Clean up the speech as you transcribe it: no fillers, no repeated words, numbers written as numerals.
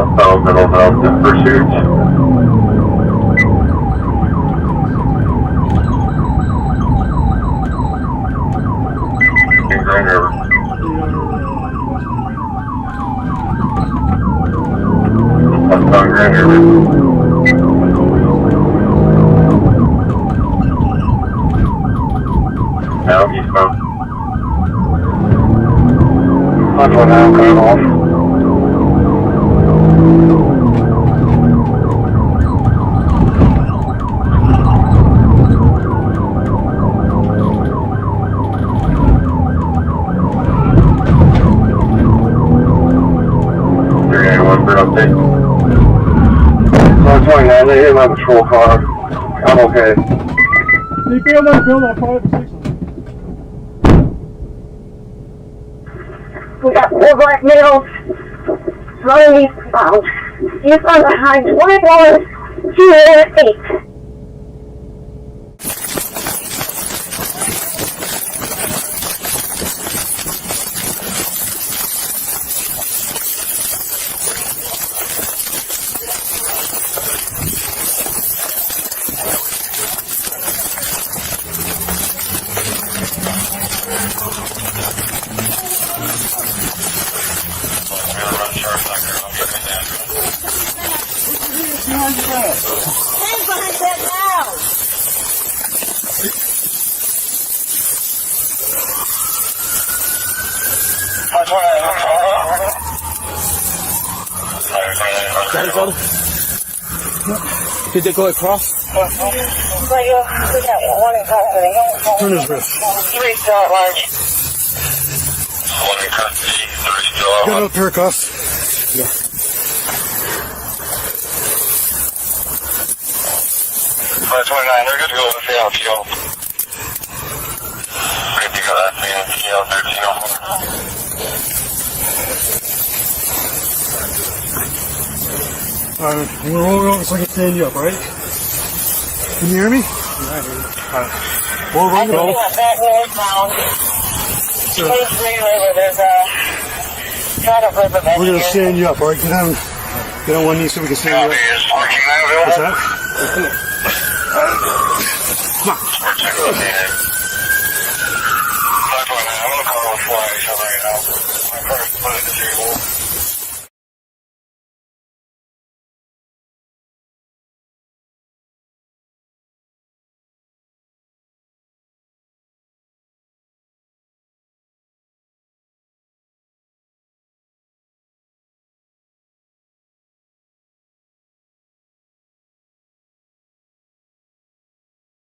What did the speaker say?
Middle Mountain Pursuits. In Grand River. Up on Grand River. Now eastbound. That's one now, coming off. Update. 29, they hit my patrol car. I'm okay. They failed on 5 or 6 of them. We got 4 black males running eastbound. Eastbound behind 21, 208. Stand behind that now! Did they go across? We got one in custody. Turn his wrist. 3 still at large. One in custody, 3 still out. Got up here across. Yeah. 529, they're good to go with the LTO. Good to go, that's the LTO 1304. Alright, we're rolling over so I can stand you up, alright? Can you hear me? Yeah, I hear you. Alright. We'll roll. Back northbound. Sure. There's a river. We're gonna stand you up, alright? Get on one knee so we can stand you up. What's that? Come on.